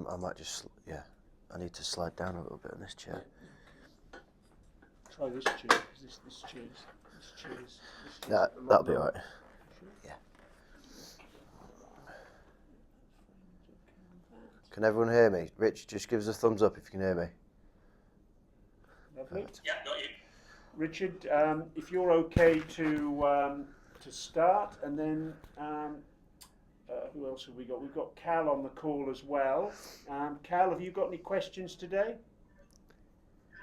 I might just, I need to slide down a little bit on this chair. Try this chair, because this chair's That'll be alright. Yeah. Can everyone hear me? Rich, just give us a thumbs up if you can hear me. Lovely. Perfect. Yeah, got you. Richard, if you're okay to start, and then who else have we got? We've got Cal on the call as well. Cal, have you got any questions today?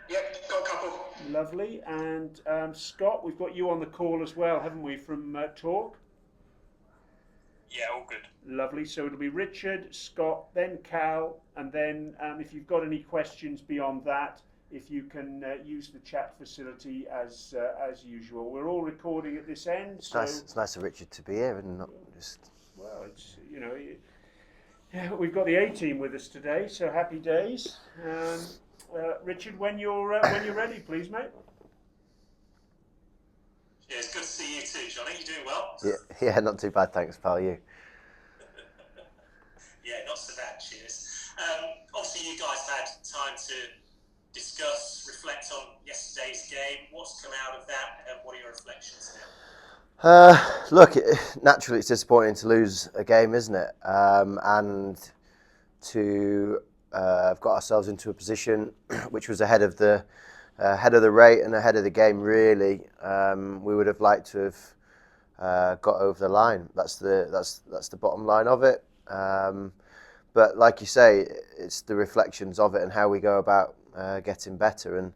Yep, got a couple. Lovely. And Scott, we've got you on the call as well, haven't we, from Talk? Yeah, all good. Lovely. So it'll be Richard, Scott, then Cal, and then if you've got any questions beyond that, if you can use the chat facility as usual. We're all recording at this end. It's nice of Richard to be here and not just... Well, it's, we've got the A-team with us today, so happy days. Richard, when you're ready, please, mate. Yeah, it's good to see you too, Johnny. You doing well? Yeah, not too bad, thanks, pal. You? Yeah, not so bad. Cheers. Obviously, you guys had time to discuss, reflect on yesterday's game. What's come out of that, and what are your reflections now? Look, naturally it's disappointing to lose a game, isn't it? And to have got ourselves into a position which was ahead of the rate and ahead of the game. Really, we would have liked to have got over the line. That's the bottom line of it. But like you say, it's the reflections of it and how we go about getting better. And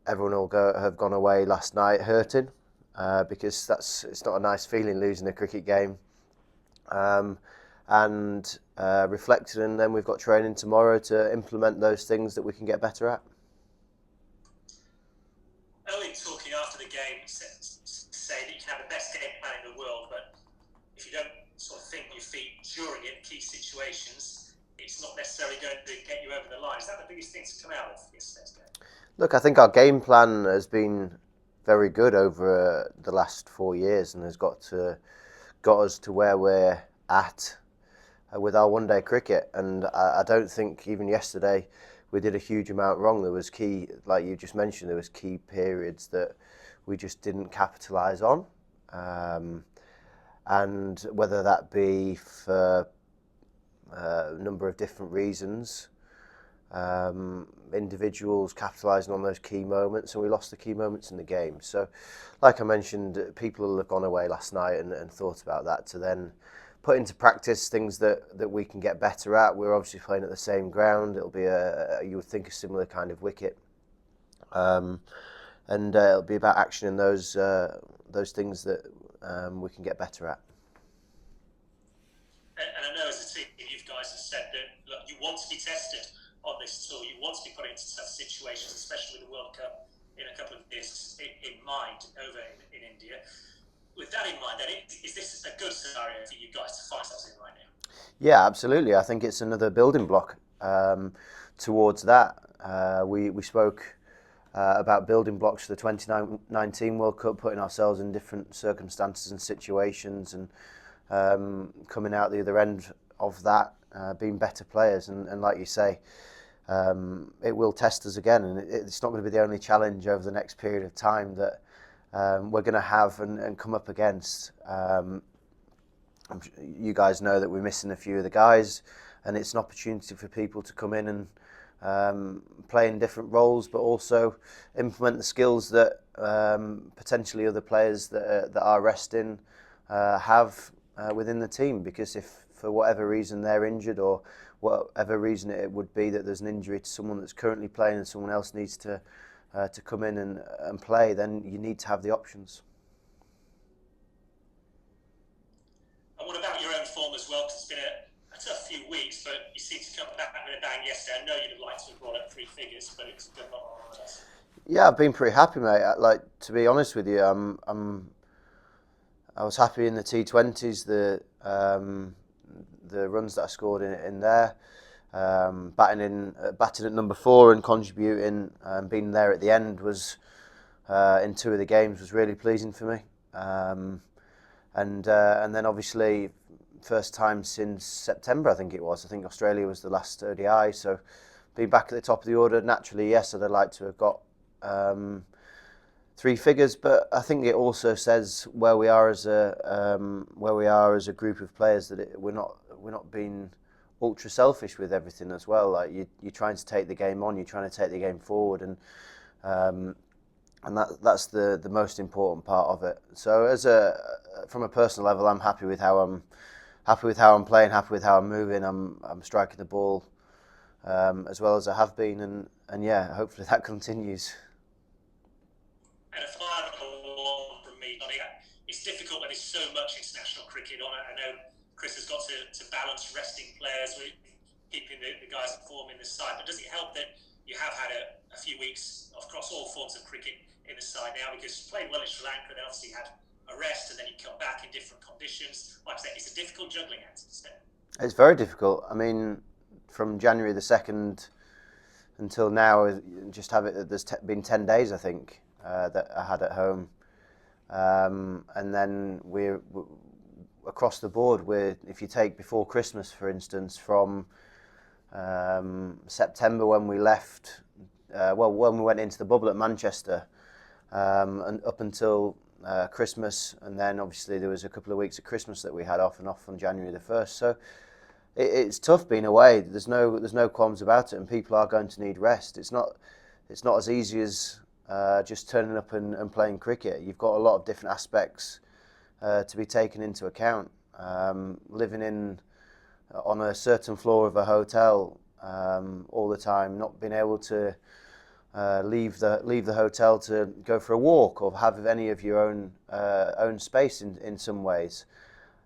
everyone will have gone away last night hurting. Because it's not a nice feeling losing a cricket game, and reflected, and then we've got training tomorrow to implement those things that we can get better at. Owen talking after the game say that you can have the best game plan in the world, but if you don't sort of think on your feet during it, key situations, it's not necessarily going to get you over the line. Is that the biggest thing to come out of yesterday's game? Look, I think our game plan has been very good over the last 4 years and has got us to where we're at with our one-day cricket. And I don't think even yesterday we did a huge amount wrong. There was key, like you just mentioned, there was key periods that we just didn't capitalise on. And whether that be for a number of different reasons, individuals capitalising on those key moments, and we lost the key moments in the game. So like I mentioned, people will have gone away last night and thought about that to then put into practice things that we can get better at. We're obviously playing at the same ground. It'll be you would think, a similar kind of wicket, and it'll be about actioning those things that we can get better at. And I know as a team, you guys have said that, look, you want to be tested on this tour. You want to be put into tough situations, especially with the World Cup in a couple of years in mind over in India. With that in mind, then, is this a good scenario for you guys to find yourselves in right now? Yeah, absolutely. I think it's another building block towards that. We spoke about building blocks for the 2019 World Cup, putting ourselves in different circumstances and situations, and coming out the other end of that, being better players. And like you say, it will test us again, and it's not going to be the only challenge over the next period of time that we're going to have and come up against. You guys know that we're missing a few of the guys, and it's an opportunity for people to come in and play in different roles, but also implement the skills that potentially other players that are resting have within the team. Because if for whatever reason they're injured, or whatever reason it would be that there's an injury to someone that's currently playing and someone else needs to come in and play, then you need to have the options. And what about your own form as well? Because it's been a tough few weeks, but you seem to come back with a bang yesterday. I know you'd have liked to have brought up 3 figures, but it's a good lot on us. Yeah, I've been pretty happy, mate. Like, to be honest with you, I was happy in the T20s, the runs that I scored in there, batting at number 4 and contributing, being there at the end was in 2 of the games was really pleasing for me. And then obviously first time since September, I think it was. I think Australia was the last ODI, so being back at the top of the order, naturally, yes, I'd like to have got 3 figures, but I think it also says where we are as a group of players, that we're not being ultra selfish with everything as well. Like you're trying to take the game on, you're trying to take the game forward, and that's the most important part of it. So from a personal level, I'm happy with how I'm playing, happy with how I'm moving. I'm striking the ball as well as I have been, and yeah, hopefully that continues. And a final one from me. I mean, it's difficult when there's so much international cricket on it. I know Chris has got to balance resting players with keeping the guys in form in the side. But does it help that you have had a few weeks across all forms of cricket in the side now? Because you played well in Sri Lanka, then obviously had a rest, and then you come back in different conditions. Like I said, it's a difficult juggling act, isn't it? It's very difficult. I mean, from January the 2nd until now, just have it. There's been 10 days, I think, that I had at home, and then we're across the board. If you take before Christmas, for instance, from September when we left, when we went into the bubble at Manchester, and up until Christmas, and then obviously there was a couple of weeks at Christmas that we had off on January the 1st. So it's tough being away. There's no qualms about it, and people are going to need rest. It's not as easy as just turning up and playing cricket. You've got a lot of different aspects to be taken into account. Living on a certain floor of a hotel all the time, not being able to leave the hotel to go for a walk or have any of your own space in some ways,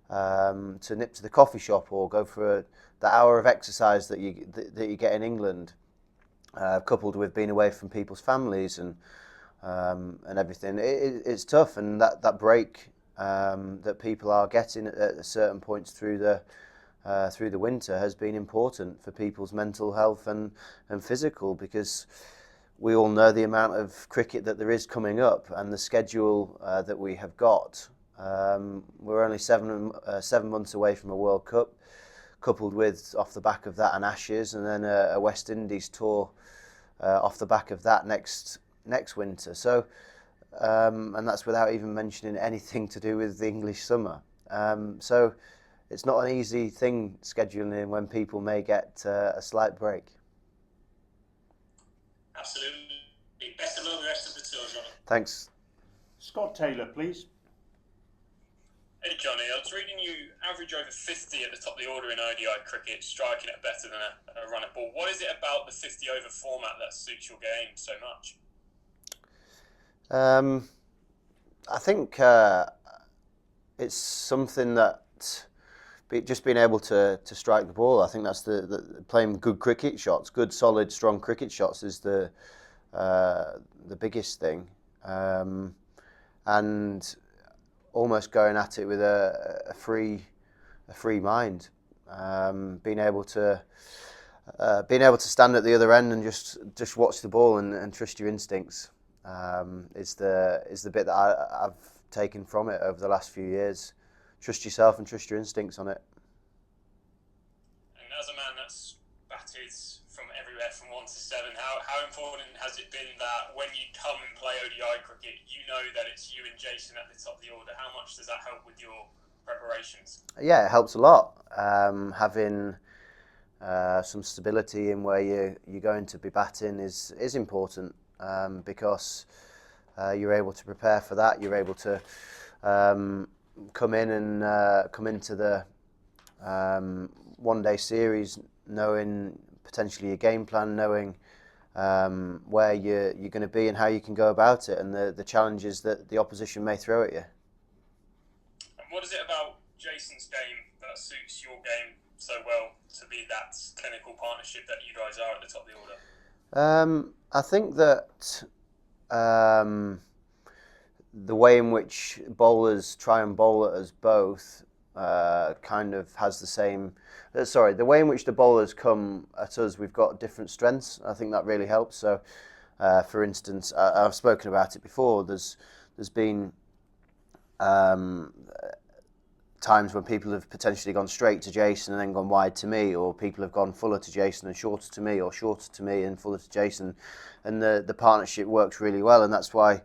to nip to the coffee shop or go for the hour of exercise that you get in England, coupled with being away from people's families and everything. It's tough, and that break that people are getting at certain points through the winter has been important for people's mental health and physical, because we all know the amount of cricket that there is coming up and the schedule that we have got. We're only 7 months away from a World Cup, coupled with, off the back of that, an Ashes, and then a West Indies tour off the back of that next winter. So, and that's without even mentioning anything to do with the English summer. So it's not an easy thing scheduling in when people may get a slight break. Absolutely. Best of luck with the rest of the tour, Jonny. Thanks. Scott Taylor, please. Hey Jonny, I was reading you average over 50 at the top of the order in ODI cricket, striking it better than a run at ball. What is it about the 50 over format that suits your game so much? I think it's something that just being able to strike the ball. I think that's the playing good cricket shots, good solid strong cricket shots is the biggest thing, and almost going at it with a free mind, being able to stand at the other end and just watch the ball and trust your instincts is the bit that I've taken from it over the last few years. Trust yourself and trust your instincts on it. And as a man that's batted from everywhere from 1 to 7, how important has it been that when you come and play ODI cricket, you know that it's you and Jason at the top of the order? How much does that help with your preparations? Yeah, it helps a lot. Having some stability in where you're going to be batting is important, because you're able to prepare for that. You're able to come into the one-day series knowing potentially your game plan, knowing where you're going to be and how you can go about it, and the challenges that the opposition may throw at you. And what is it about Jason's game that suits your game so well to be that clinical partnership that you guys are at the top of the order? I think that the way in which bowlers try and bowl at us both kind of has the same. The way in which the bowlers come at us, we've got different strengths. I think that really helps. So, for instance, I've spoken about it before. There's been times when people have potentially gone straight to Jason and then gone wide to me, or people have gone fuller to Jason and shorter to me, or shorter to me and fuller to Jason, and the partnership works really well. And that's why,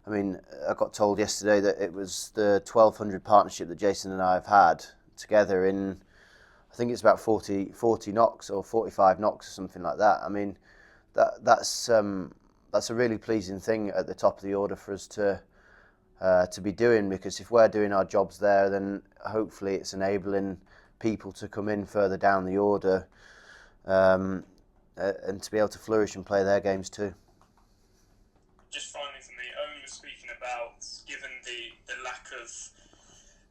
I mean, I got told yesterday that it was the 1200 partnership that Jason and I have had together in, I think it's about 40 knocks or 45 knocks or something like that. I mean, that's a really pleasing thing at the top of the order for us to be doing, because if we're doing our jobs there, then hopefully it's enabling people to come in further down the order and to be able to flourish and play their games too. Just finally for me, Owen was speaking about, given the lack of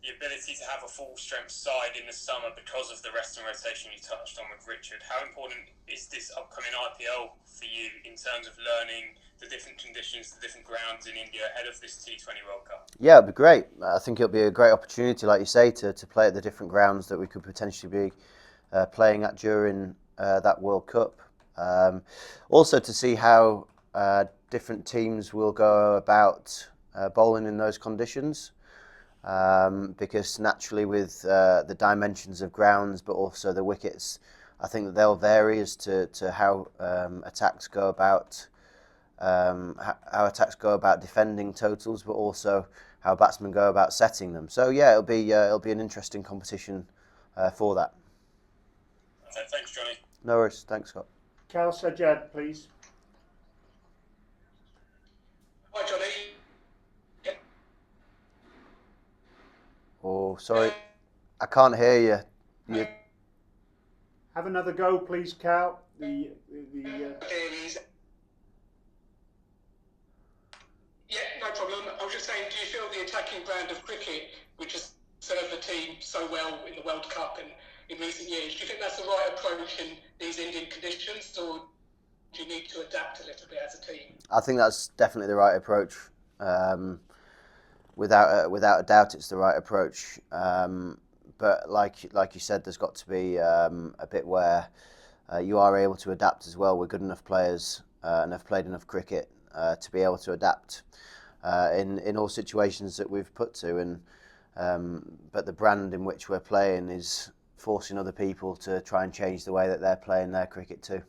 the ability to have a full strength side in the summer because of the rest and rotation you touched on with Richard, how important is this upcoming IPL for you in terms of learning the different conditions, the different grounds in India ahead of this T20 World Cup? Yeah, it'd be great. I think it'll be a great opportunity, like you say, to play at the different grounds that we could potentially be playing at during that World Cup. Also to see how different teams will go about bowling in those conditions. Because naturally with the dimensions of grounds, but also the wickets, I think that they'll vary as to how attacks go about defending totals, but also how batsmen go about setting them. So yeah, it'll be an interesting competition for that. Okay, thanks, Jonny. No worries, thanks, Scott. Cal Sajjad, please. Hi, Jonny. Oh, sorry, I can't hear you. Have another go, please, Cal. Yeah, no problem. I was just saying, do you feel the attacking brand of cricket, which has served the team so well in the World Cup and in recent years, do you think that's the right approach in these Indian conditions, or do you need to adapt a little bit as a team? I think that's definitely the right approach. Without a doubt, it's the right approach. But like you said, there's got to be a bit where you are able to adapt as well. We're good enough players and have played enough cricket to be able to adapt in all situations that we've put to. And but the brand in which we're playing is forcing other people to try and change the way that they're playing their cricket too.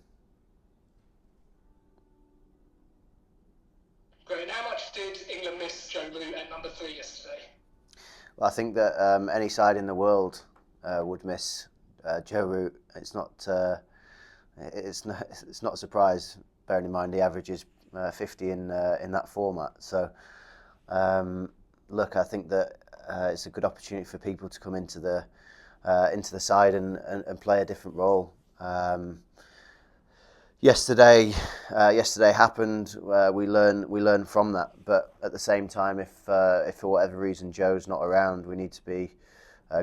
Great. And how much did England miss Joe Root at number 3 yesterday? Well, I think that any side in the world would miss Joe Root. It's not a surprise, bearing in mind the average is 50 in that format. So, look, I think that it's a good opportunity for people to come into the side and play a different role. Yesterday happened. We learn from that. But at the same time, if for whatever reason Joe's not around, we need to be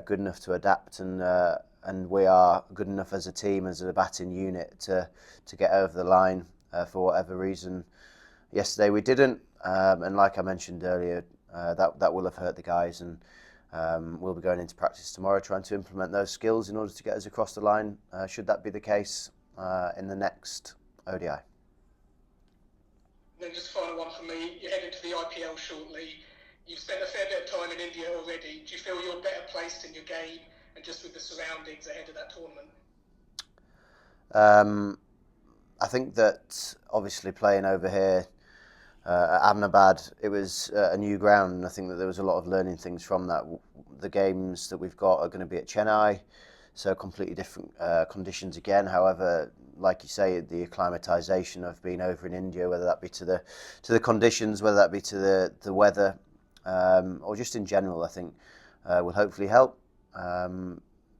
good enough to adapt, and we are good enough as a team, as a batting unit, to get over the line. For whatever reason, yesterday we didn't, and like I mentioned earlier, that will have hurt the guys, and we'll be going into practice tomorrow trying to implement those skills in order to get us across the line. Should that be the case in the next ODI. And then just final one from me. You're heading to the IPL shortly. You've spent a fair bit of time in India already. Do you feel you're better placed in your game and just with the surroundings ahead of that tournament? I think that obviously playing over here at Ahmedabad, it was a new ground, and I think that there was a lot of learning things from that. The games that we've got are going to be at Chennai, so completely different conditions again. However, like you say, the acclimatisation of being over in India, whether that be to the conditions, whether that be to the weather, or just in general, I think will hopefully help.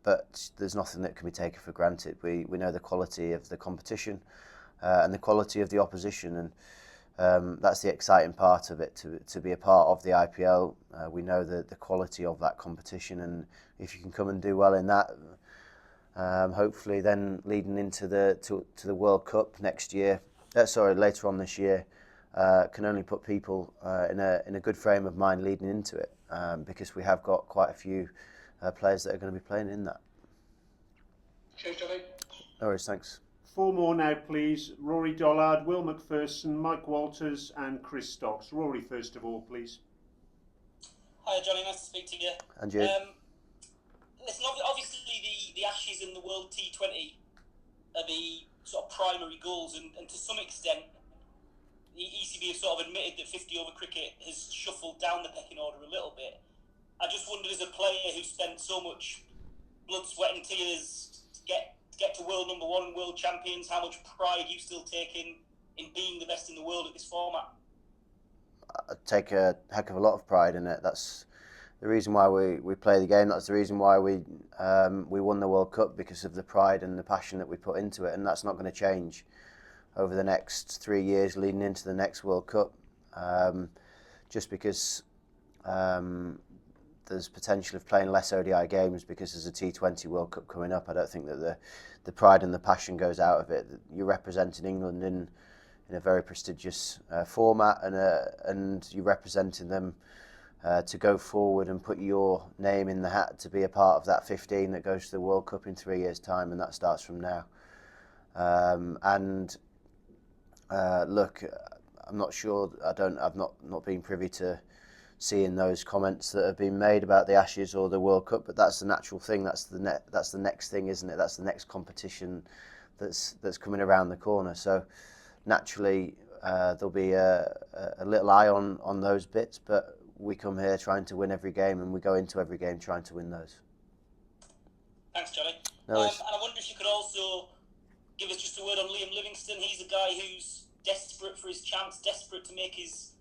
But there's nothing that can be taken for granted. We know the quality of the competition and the quality of the opposition, and that's the exciting part of it, to be a part of the IPL. We know the quality of that competition, and if you can come and do well in that, hopefully then leading into the World Cup next year, later on this year, can only put people in a good frame of mind leading into it, because we have got quite a few players that are going to be playing in that. Cheers, Jonny. No worries, thanks. 4 more now, please. Rory Dollard, Will McPherson, Mike Walters and Chris Stocks. Rory, first of all, please. Hi, Jonny. Nice to speak to you. And you? listen, obviously the Ashes and the World T20 are the sort of primary goals, and to some extent, the ECB have sort of admitted that 50 over cricket has shuffled down the pecking order a little bit. I just wondered, as a player who spent so much blood, sweat, and tears to get to world number one and world champions, how much pride you still take in being the best in the world at this format? I take a heck of a lot of pride in it. That's the reason why we play the game. That's the reason why we won the World Cup, because of the pride and the passion that we put into it, and that's not going to change over the next 3 years leading into the next World Cup. Just because there's potential of playing less ODI games because there's a T20 World Cup coming up, I don't think that the pride and the passion goes out of it. You're representing England in a very prestigious format, and you're representing them to go forward and put your name in the hat to be a part of that 15 that goes to the World Cup in 3 years' time, and that starts from now. Look, I'm not sure. I've not been privy to seeing those comments that have been made about the Ashes or the World Cup, but that's the natural thing. That's the next thing, isn't it? That's the next competition that's coming around the corner. So naturally, there'll be a little eye on those bits, but we come here trying to win every game, and we go into every game trying to win those. Thanks, Jonny. No and I wonder if you could also give us just a word on Liam Livingstone. He's a guy who's desperate for his chance, desperate to make his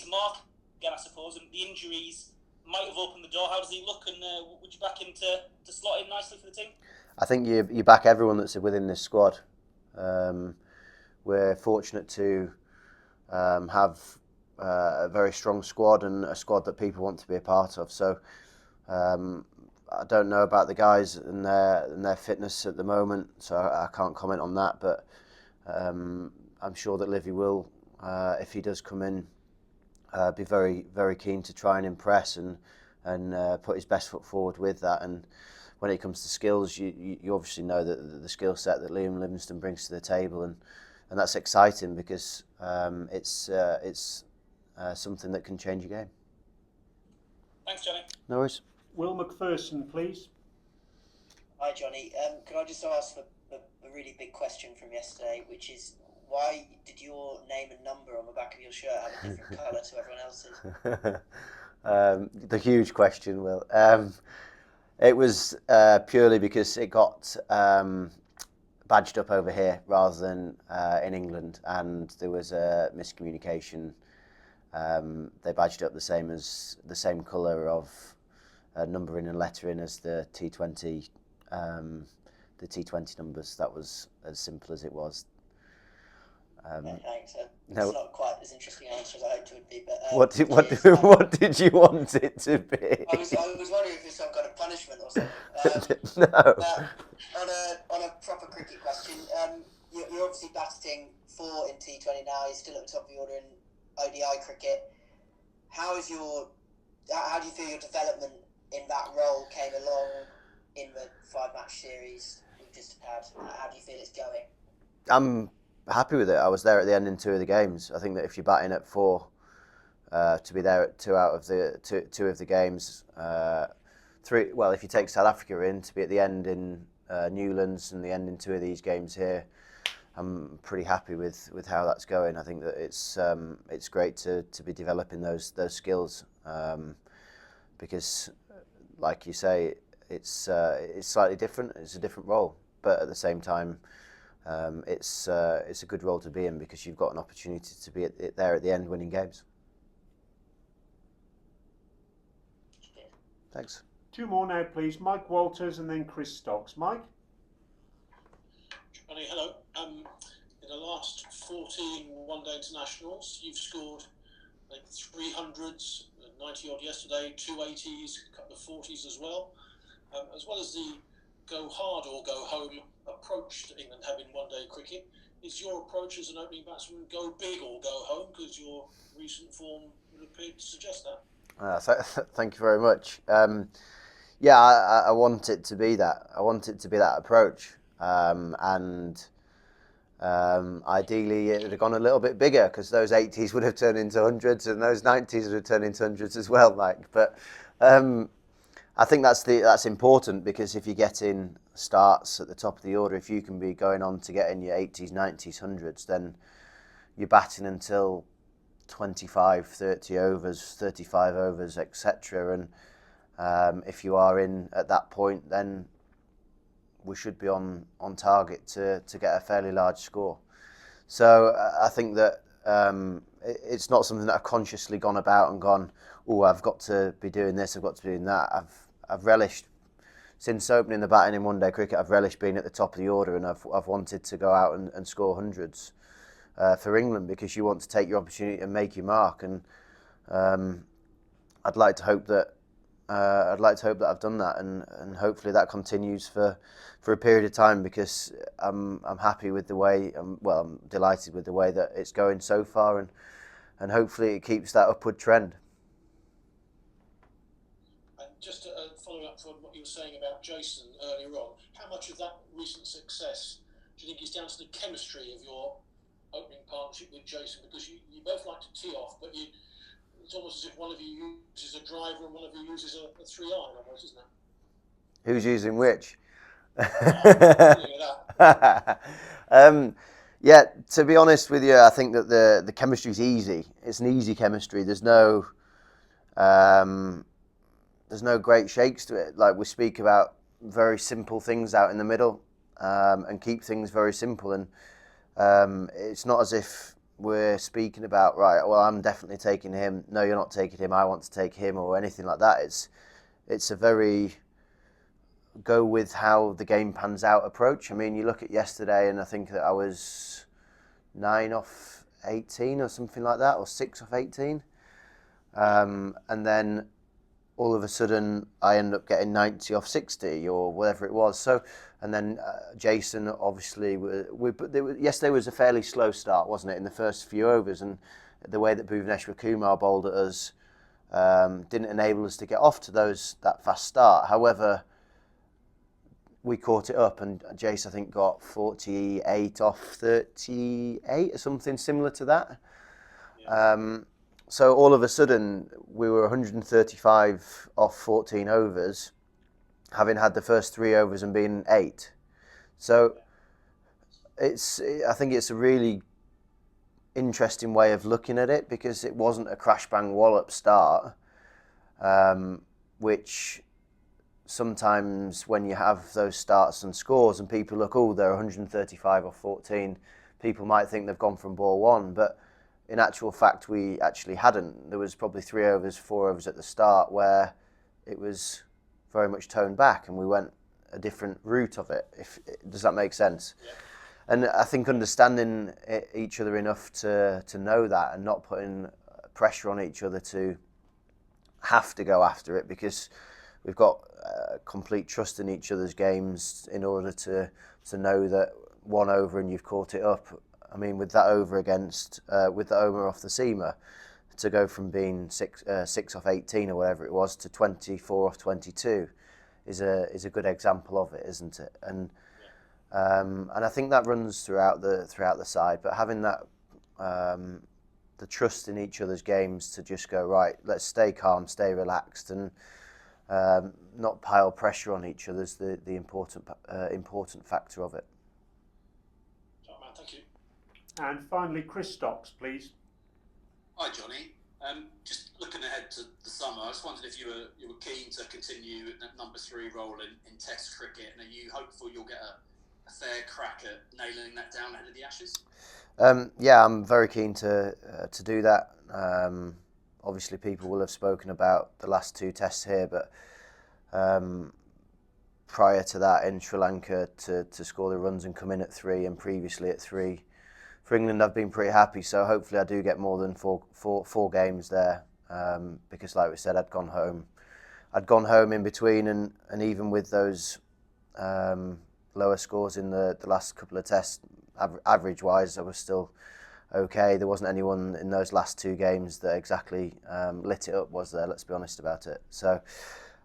mark again, I suppose, and the injuries might have opened the door. How does he look, and would you back him to slot in nicely for the team? I think you back everyone that's within this squad. We're fortunate to have a very strong squad, and a squad that people want to be a part of. So I don't know about the guys and their fitness at the moment, so I can't comment on that. But I'm sure that Livy will, if he does come in, be very, very keen to try and impress and put his best foot forward with that. And when it comes to skills, you obviously know that the skill set that Liam Livingstone brings to the table, and that's exciting because it's something that can change a game. Thanks, Jonny. No worries. Will McPherson, please. Hi, Jonny. Could I just ask the really big question from yesterday, which is, why did your name and number on the back of your shirt have a different colour to everyone else's? The huge question, Will. It was purely because it got badged up over here rather than in England, and there was a miscommunication. They badged up the same colour of numbering and lettering as the T20 numbers. That was as simple as it was. Thanks. No. It's not quite as interesting an answer as I hoped it would be. But What did you want it to be? I was wondering if it's some kind of punishment or something. No. On a proper cricket question, you're obviously batting 4 in T20 now. You're still at the top of the order in ODI cricket. How do you feel your development in that role came along in the 5-match series we've just had? How do you feel it's going? I'm happy with it. I was there at the end in 2 of the games. I think that if you're batting at 4, to be there at 2 out of the two of the games, 3. Well, if you take South Africa in, to be at the end in Newlands and the end in 2 of these games here, I'm pretty happy with how that's going. I think that it's great to be developing those skills, because, like you say, it's slightly different. It's a different role, but at the same time, it's a good role to be in because you've got an opportunity to be there at the end winning games. Thanks. 2 more now, please. Mike Walters and then Chris Stocks. Mike? Jonny, hello. In the last 14 one-day internationals, you've scored 300s, 90 odd yesterday, 280s, a couple of 40s as well as the go hard or go home approach to England having one-day cricket. Is your approach as an opening batsman go big or go home? Because your recent form would appear to suggest that. Thank you very much. I want it to be that. I want it to be that approach, and ideally it would have gone a little bit bigger because those 80s would have turned into hundreds and those 90s would have turned into hundreds as well, Mike. But I think that's important, because if you get in starts at the top of the order, if you can be going on to get in your 80s, 90s, 100s, then you're batting until 25, 30 overs, 35 overs, etc. And if you are in at that point, then we should be on target to get a fairly large score. So I think that it's not something that I've consciously gone about and gone, oh, I've got to be doing this, I've got to be doing that. I've relished, since opening the batting in one-day cricket, I've relished being at the top of the order, and I've wanted to go out and score hundreds for England, because you want to take your opportunity and make your mark. And I'd like to hope that I've done that, and hopefully that continues for a period of time, because I'm happy with the way, I'm delighted with the way that it's going so far, and hopefully it keeps that upward trend. And just to follow up from what you were saying about Jason earlier on, how much of that recent success do you think is down to the chemistry of your opening partnership with Jason? Because you both like to tee off, but it's almost as if one of you uses a driver and one of you uses a 3-iron, almost, isn't it? Who's using which? Yeah, to be honest with you, I think that the chemistry is easy. It's an easy chemistry. There's no great shakes to it. Like, we speak about very simple things out in the middle, and keep things very simple. And it's not as if we're speaking about, right, well, I'm definitely taking him. No, you're not taking him. I want to take him, or anything like that. It's a very go with how the game pans out approach. I mean, you look at yesterday, and I think that I was 9 off 18 or something like that, or 6 off 18. And then all of a sudden I end up getting 90 off 60 or whatever it was. So, and then Jason, obviously, yesterday was a fairly slow start, wasn't it, in the first few overs, and the way that Bhuvneshwar Kumar bowled at us didn't enable us to get off to that fast start. However, we caught it up, and Jace, I think, got 48 off 38 or something similar to that. Yeah. So all of a sudden, we were 135 off 14 overs, having had the first 3 overs and been 8. So I think it's a really interesting way of looking at it, because it wasn't a crash bang wallop start, which sometimes when you have those starts and scores and people look, oh, they're 135 off 14, people might think they've gone from ball 1, but in actual fact, we actually hadn't. There was probably 3 overs, 4 overs at the start where it was very much toned back, and we went a different route of it. Does that make sense? Yeah. And I think understanding each other enough to know that, and not putting pressure on each other to have to go after it, because we've got complete trust in each other's games in order to know that 1 over and you've caught it up. I mean, with that over with the Omer off the seamer, to go from being 6 off 18 or whatever it was to 24 off 22 is a good example of it, isn't it? And I think that runs throughout the side. But having that the trust in each other's games to just go, right, let's stay calm, stay relaxed, and not pile pressure on each other is the important factor of it. Thank you. And finally, Chris Stocks, please. Hi, Jonny. Just looking ahead to the summer, I just wondered if you were keen to continue that number 3 role in Test cricket, and are you hopeful you'll get a fair crack at nailing that down ahead of the Ashes? Yeah, I'm very keen to do that. Obviously, people will have spoken about the last 2 tests here, but prior to that in Sri Lanka, to score the runs and come in at 3, and previously at 3 for England, I've been pretty happy. So hopefully I do get more than four games there, because like we said, I'd gone home in between, and even with those lower scores in the last couple of tests, average wise, I was still okay. There wasn't anyone in those last 2 games that exactly lit it up, was there? Let's be honest about it. So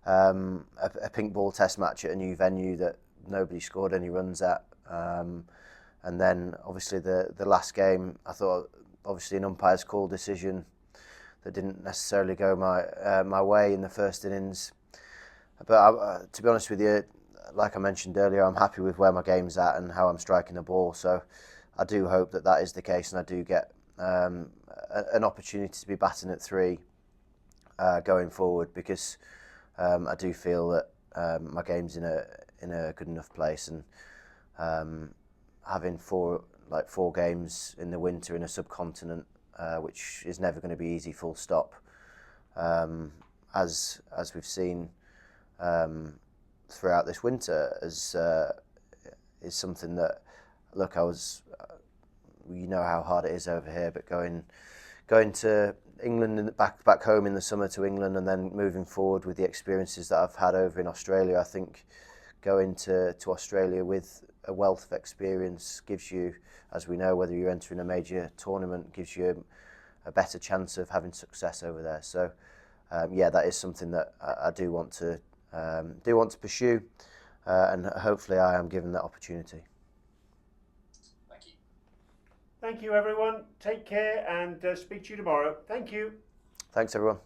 a pink ball test match at a new venue that nobody scored any runs at, and then obviously the last game, I thought obviously an umpire's call decision that didn't necessarily go my way in the first innings. but to be honest with you, like I mentioned earlier, I'm happy with where my game's at and how I'm striking the ball. So I do hope that that is the case, and I do get an opportunity to be batting at 3 going forward, because I do feel that my game's in a good enough place, and having 4 games in the winter in a subcontinent, which is never going to be easy, full stop. As we've seen throughout this winter, is something that, look, you know how hard it is over here, but going to England and back home in the summer to England, and then moving forward with the experiences that I've had over in Australia, I think going to Australia with a wealth of experience gives you, as we know, whether you're entering a major tournament, gives you a better chance of having success over there. So yeah, that is something that I do want to pursue, and hopefully I am given that opportunity. Thank you. Thank you, everyone. Take care, and speak to you tomorrow. Thank you. Thanks, everyone.